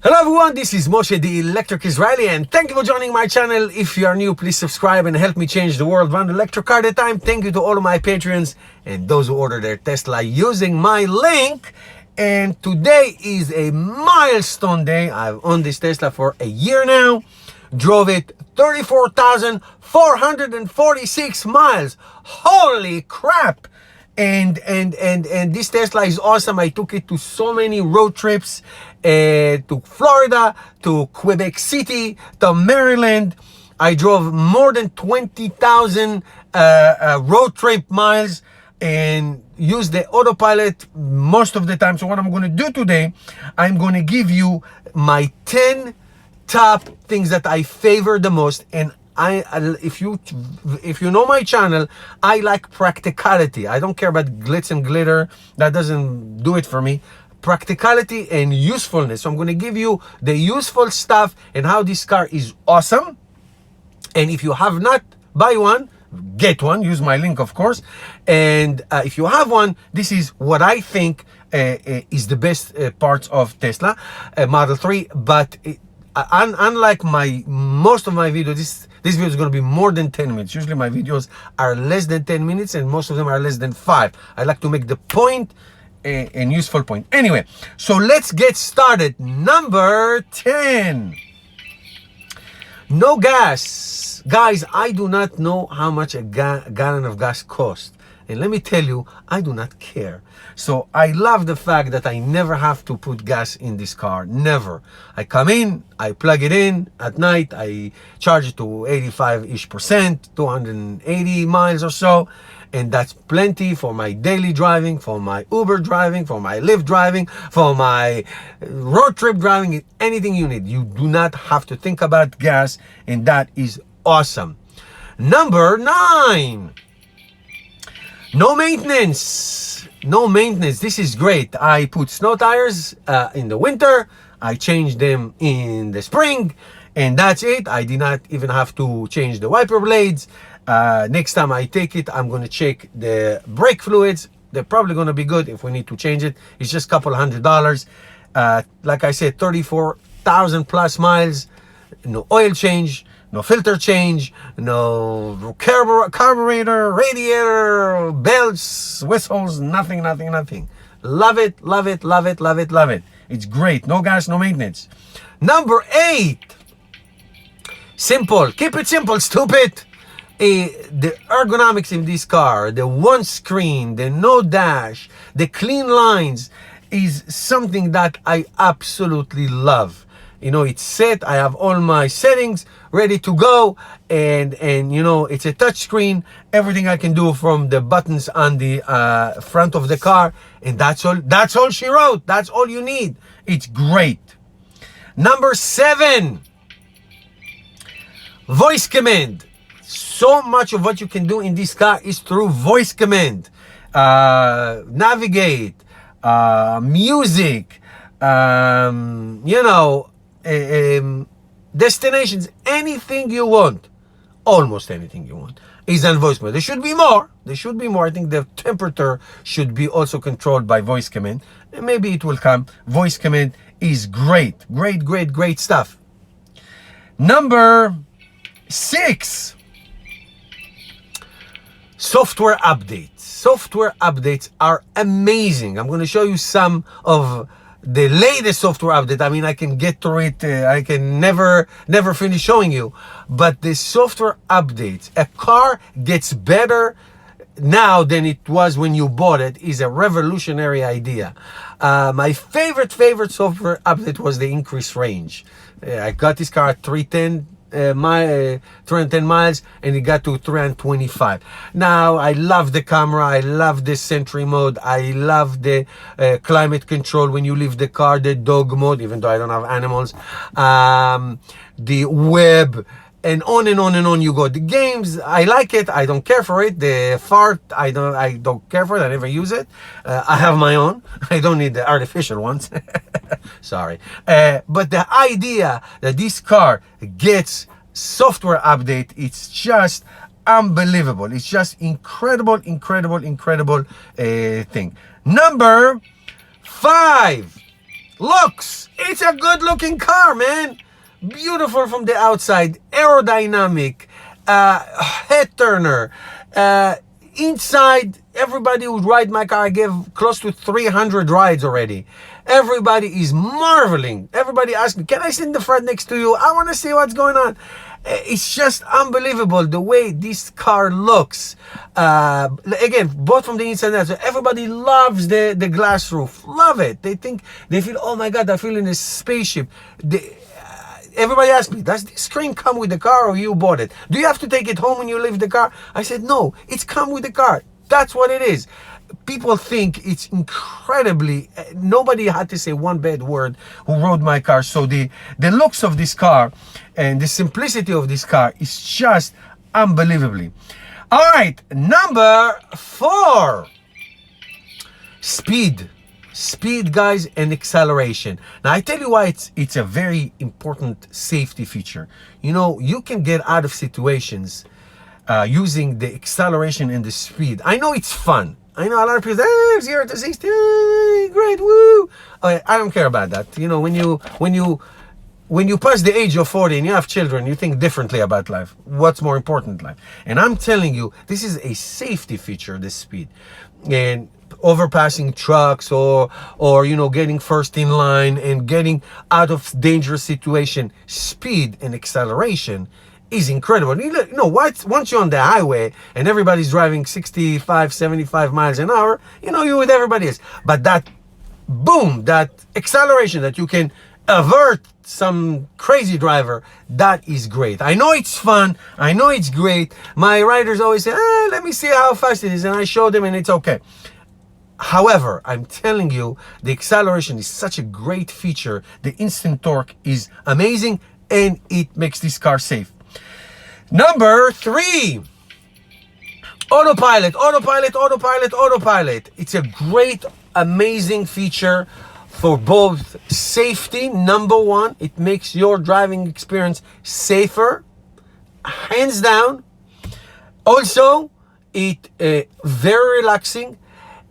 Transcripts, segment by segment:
Hello everyone, this is Moshe the Electric Israeli, and thank you for joining my channel. If you are new, please subscribe and help me change the world one electric car at a time. Thank you to all of my Patreons and those who order their Tesla using my link. And today is a milestone day. I've owned this Tesla for a year now. Drove it 34,446 miles. Holy crap! And this Tesla is awesome. I took it to so many road trips, to Florida, to Quebec City, to Maryland. I drove more than 20,000 road trip miles and used the Autopilot most of the time. So what I'm going to do today, I'm going to give you my 10 top things that I favor the most. And if you know my channel, I like practicality. I don't care about glitz and glitter. That doesn't do it for me. Practicality and usefulness. So I'm going to give you the useful stuff and how this car is awesome. And if you have not buy one, get one. Use my link, of course. And if you have one, this is what I think is the best parts of Tesla Model 3. But unlike most of my videos, this video is going to be more than 10 minutes. Usually my videos are less than 10 minutes and most of them are less than 5. I like to make the point, an useful point. Anyway, so let's get started. Number 10. No gas. Guys, I do not know how much a gallon of gas costs. And let me tell you, I do not care. So I love the fact that I never have to put gas in this car. Never. I come in, I plug it in at night, I charge it to 85-ish%, 280 miles or so. And that's plenty for my daily driving, for my Uber driving, for my Lyft driving, for my road trip driving, anything you need. You do not have to think about gas, and that is awesome. Number 9. No maintenance. No maintenance. This is great. I put snow tires in the winter. I change them in the spring. And that's it. I did not even have to change the wiper blades. Next time I take it, I'm going to check the brake fluids. They're probably going to be good. If we need to change it, it's just a couple $100. Like I said, 34,000 plus miles. No oil change. No filter change, no carburetor, radiator, belts, whistles, nothing. Love it. It's great. No gas, no maintenance. Number 8. Simple. Keep it simple, stupid. The ergonomics in this car, the one screen, the no dash, the clean lines is something that I absolutely love. You know, it's set. I have all my settings ready to go, and you know, it's a touch screen. Everything I can do from the buttons on the front of the car, and that's all she wrote. That's all you need. It's great. Number 7. Voice command. So much of what you can do in this car is through voice command. Navigate, music, you know, destinations, anything you want, almost anything you want is on voice command. There should be more. I think the temperature should be also controlled by voice command, and maybe it will come. Voice command is great stuff. Number 6. Software updates are amazing. I'm going to show you some of the latest software update. I mean, I can get through it. I can never finish showing you. But the software updates, a car gets better now than it was when you bought it, is a revolutionary idea. My favorite software update was the increased range. I got this car at 310 miles, and it got to 325. Now I love the camera, I love the Sentry mode, I love the climate control when you leave the car, the dog mode, even though I don't have animals, the web, and on you go. The games, I like it, I don't care for it. The fart, I don't care for it, I never use it. I have my own. I don't need the artificial ones. Sorry. But the idea that this car gets software update, it's just unbelievable. It's just incredible thing. Number 5. Looks, it's a good looking car, man. Beautiful from the outside, aerodynamic, head turner. Inside, everybody who ride my car, I gave close to 300 rides already. Everybody is marveling. Everybody asks me, can I sit in the front next to you? I want to see what's going on. It's just unbelievable the way this car looks. Again, both from the inside and outside. Everybody loves the glass roof. Love it. They feel, oh my God, I feel in a spaceship. Everybody asks me, does this screen come with the car or you bought it? Do you have to take it home when you leave the car? I said, no, it's come with the car. That's what it is. People think it's incredibly, nobody had to say one bad word who rode my car. So the looks of this car and the simplicity of this car is just unbelievably. All right, number 4, speed. Speed, guys, and acceleration. Now, I tell you why it's a very important safety feature. You know, you can get out of situations using the acceleration and the speed. I know it's fun. I know a lot of people say, 0 to 60, great, woo. I don't care about that. You know, when you pass the age of 40 and you have children, you think differently about life. What's more important in life? And I'm telling you, this is a safety feature, this speed. And overpassing trucks or you know, getting first in line and getting out of dangerous situation, speed and acceleration is incredible. You know, once you're on the highway and everybody's driving 65, 75 miles an hour, you know, you're with everybody else. But that boom, that acceleration that you can avert some crazy driver, that is great. I know it's fun. I know it's great. My riders always say, let me see how fast it is. And I show them and it's okay. However, I'm telling you, the acceleration is such a great feature. The instant torque is amazing and it makes this car safe. Number 3, Autopilot, Autopilot, Autopilot, Autopilot. It's a great, amazing feature for both safety. Number 1, it makes your driving experience safer, hands down. Also, it very relaxing.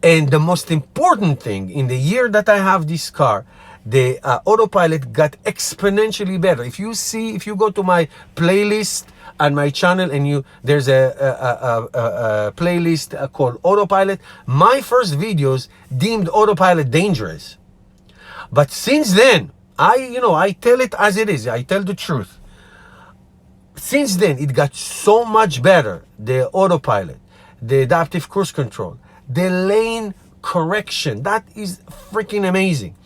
And the most important thing, in the year that I have this car, the Autopilot got exponentially better. If you go to my playlist on my channel and there's a playlist called Autopilot, my first videos deemed Autopilot dangerous. But since then, I tell it as it is. I tell the truth. Since then, it got so much better. The Autopilot, the adaptive cruise control, the lane correction, that is freaking amazing.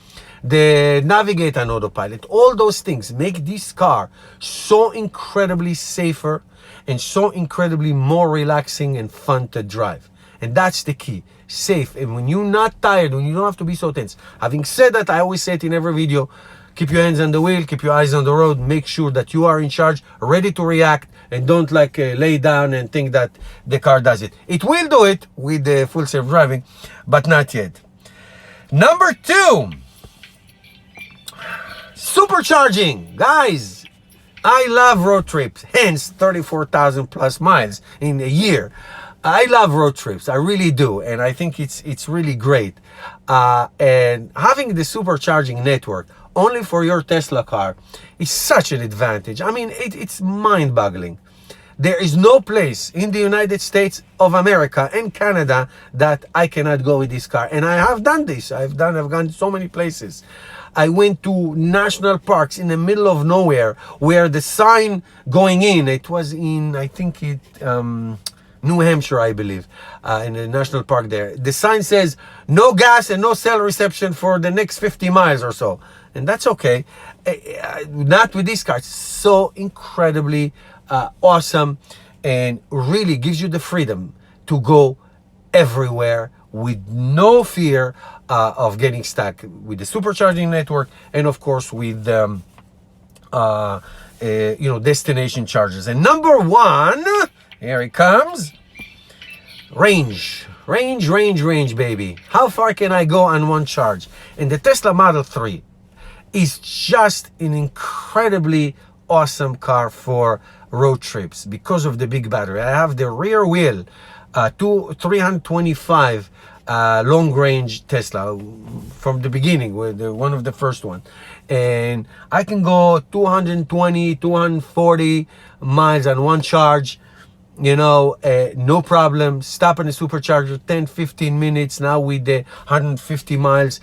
The navigate on Autopilot, all those things make this car so incredibly safer and so incredibly more relaxing and fun to drive. And that's the key, safe. And when you're not tired, when you don't have to be so tense. Having said that, I always say it in every video, keep your hands on the wheel, keep your eyes on the road, make sure that you are in charge, ready to react, and don't lay down and think that the car does it. It will do it with the full self-driving, but not yet. Number 2, Supercharging. Guys, I love road trips, hence 34,000 plus miles in a year. I love road trips, I really do, and I think it's really great. And having the supercharging network only for your Tesla car is such an advantage. I mean, it's mind-boggling. There is no place in the United States of America and Canada that I cannot go with this car. And I have done this. I've gone so many places. I went to national parks in the middle of nowhere where the sign going in, it was in, I think New Hampshire, I believe, in the national park there. The sign says, no gas and no cell reception for the next 50 miles or so. And that's okay. Not with this car. It's so incredibly awesome and really gives you the freedom to go everywhere with no fear of getting stuck with the supercharging network and of course with destination chargers. And number 1, here it comes, range, baby. How far can I go on one charge? And the Tesla Model 3 is just an incredibly awesome car for road trips because of the big battery. I have the rear wheel 325 long range Tesla from the beginning, with one of the first one, and I can go 220, 240 miles on one charge. No problem. Stop on the supercharger, 10-15 minutes. Now with the 150 miles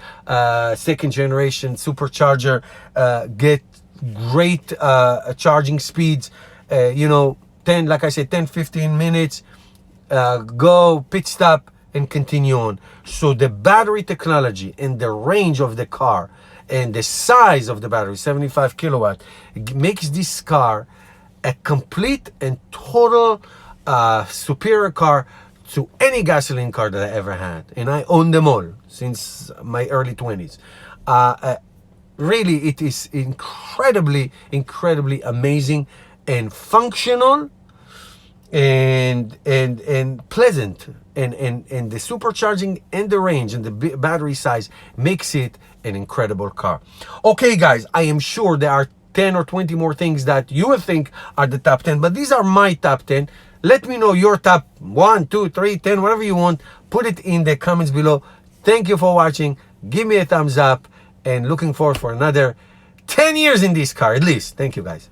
second generation supercharger, get great charging speeds. 10, like I said, 10-15 minutes. Go pit stop and continue on. So the battery technology and the range of the car and the size of the battery, 75 kilowatt, makes this car a complete and total superior car to any gasoline car that I ever had. And I own them all since my early 20s. Really, it is incredibly amazing and functional and pleasant, and the supercharging and the range and the battery size makes it an incredible car. Okay guys, I am sure there are 10 or 20 more things that you would think are the top 10, but these are my top 10. Let me know your top 1, 2, 3, 10, whatever you want. Put it in the comments below. Thank you for watching. Give me a thumbs up, and looking forward for another 10 years in this car at least. Thank you guys.